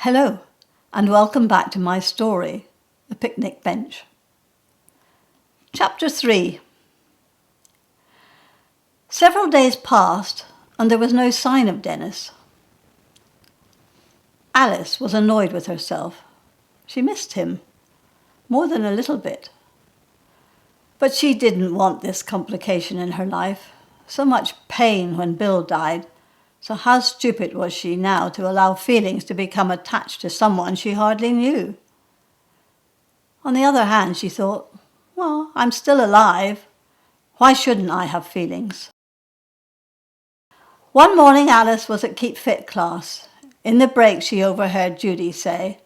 Hello, and welcome back to my story, The Picnic Bench. Chapter 3. Several days passed, and there was no sign of Dennis. Alice was annoyed with herself. She missed him, more than a little bit. But she didn't want this complication in her life. So much pain when Bill died. So how stupid was she now to allow feelings to become attached to someone she hardly knew? On the other hand, she thought, well, I'm still alive. Why shouldn't I have feelings? One morning Alice was at Keep Fit class. In the break she overheard Judy say,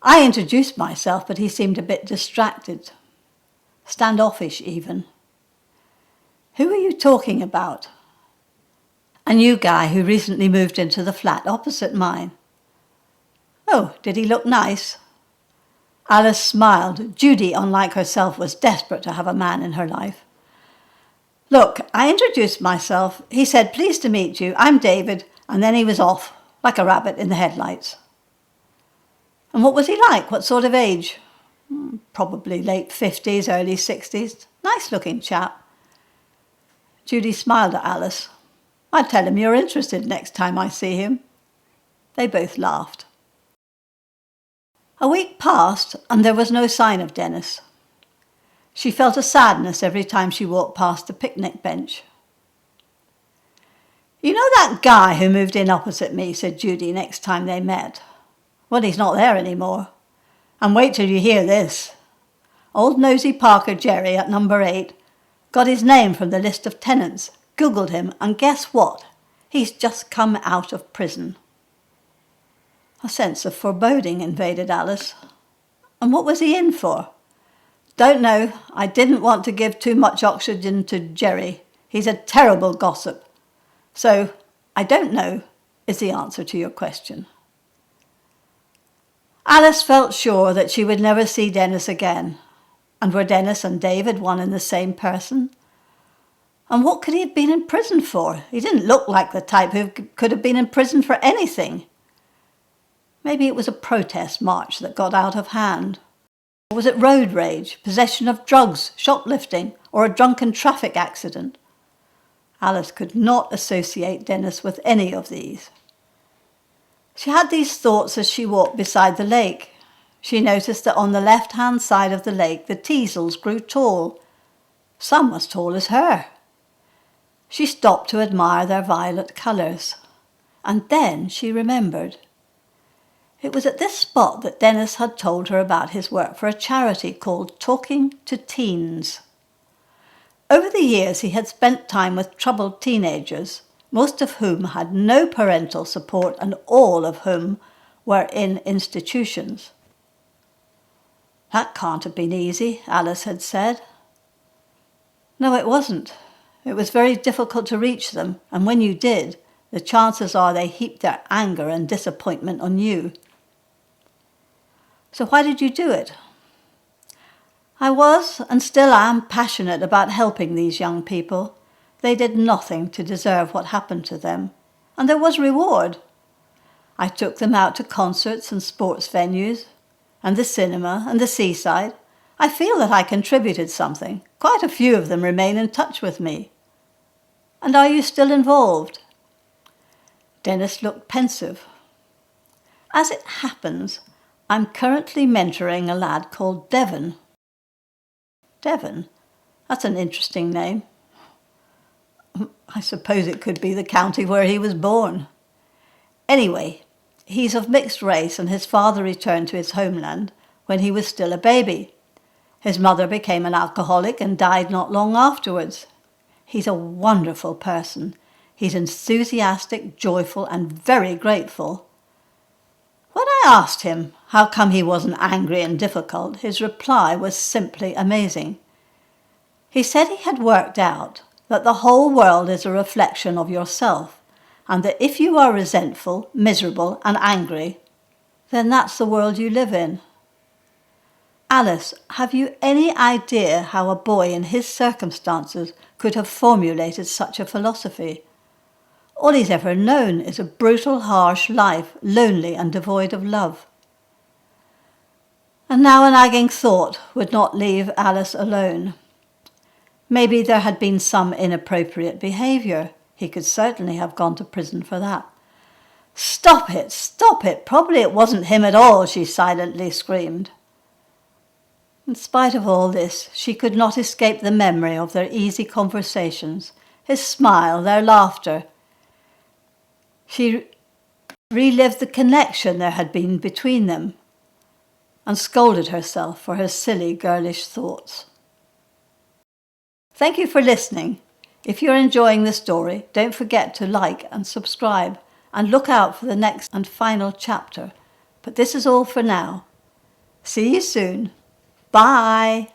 I introduced myself, but he seemed a bit distracted. Standoffish even. Who are you talking about? A new guy who recently moved into the flat opposite mine. Oh, did he look nice? Alice smiled. Judy, unlike herself, was desperate to have a man in her life. Look, I introduced myself. He said, pleased to meet you, I'm David, and then he was off, like a rabbit in the headlights. And what was he like? What sort of age? Probably late 50s, early 60s. Nice-looking chap. Judy smiled at Alice. I'd tell him you're interested next time I see him. They both laughed. A week passed, and there was no sign of Dennis. She felt a sadness every time she walked past the picnic bench. You know that guy who moved in opposite me, said Judy next time they met. Well, he's not there anymore. And wait till you hear this. Old Nosy Parker Jerry at number 8 got his name from the list of tenants, Googled him, and guess what? He's just come out of prison. A sense of foreboding invaded Alice. And what was he in for? Don't know. I didn't want to give too much oxygen to Jerry. He's a terrible gossip. So, I don't know is the answer to your question. Alice felt sure that she would never see Dennis again. And were Dennis and David one and the same person? And what could he have been in prison for? He didn't look like the type who could have been in prison for anything. Maybe it was a protest march that got out of hand. Or was it road rage, possession of drugs, shoplifting, or a drunken traffic accident? Alice could not associate Dennis with any of these. She had these thoughts as she walked beside the lake. She noticed that on the left-hand side of the lake the teasels grew tall. Some as tall as her. She stopped to admire their violet colours. And then she remembered. It was at this spot that Dennis had told her about his work for a charity called Talking to Teens. Over the years he had spent time with troubled teenagers, most of whom had no parental support and all of whom were in institutions. That can't have been easy, Alice had said. No, it wasn't. It was very difficult to reach them, and when you did, the chances are they heaped their anger and disappointment on you. So why did you do it? I was, and still am, passionate about helping these young people. They did nothing to deserve what happened to them, and there was reward. I took them out to concerts and sports venues, and the cinema and the seaside. I feel that I contributed something. Quite a few of them remain in touch with me. And are you still involved? Dennis looked pensive. As it happens, I'm currently mentoring a lad called Devon. Devon? That's an interesting name. I suppose it could be the county where he was born. Anyway, he's of mixed race and his father returned to his homeland when he was still a baby. His mother became an alcoholic and died not long afterwards. He's a wonderful person. He's enthusiastic, joyful, and very grateful. When I asked him how come he wasn't angry and difficult, his reply was simply amazing. He said he had worked out that the whole world is a reflection of yourself, and that if you are resentful, miserable, and angry, then that's the world you live in. Alice, have you any idea how a boy in his circumstances could have formulated such a philosophy? All he's ever known is a brutal, harsh life, lonely and devoid of love. And now a nagging thought would not leave Alice alone. Maybe there had been some inappropriate behaviour. He could certainly have gone to prison for that. Stop it, stop it. Probably it wasn't him at all, she silently screamed. In spite of all this, she could not escape the memory of their easy conversations, his smile, their laughter. She relived the connection there had been between them and scolded herself for her silly, girlish thoughts. Thank you for listening. If you're enjoying the story, don't forget to like and subscribe and look out for the next and final chapter. But this is all for now. See you soon. Bye.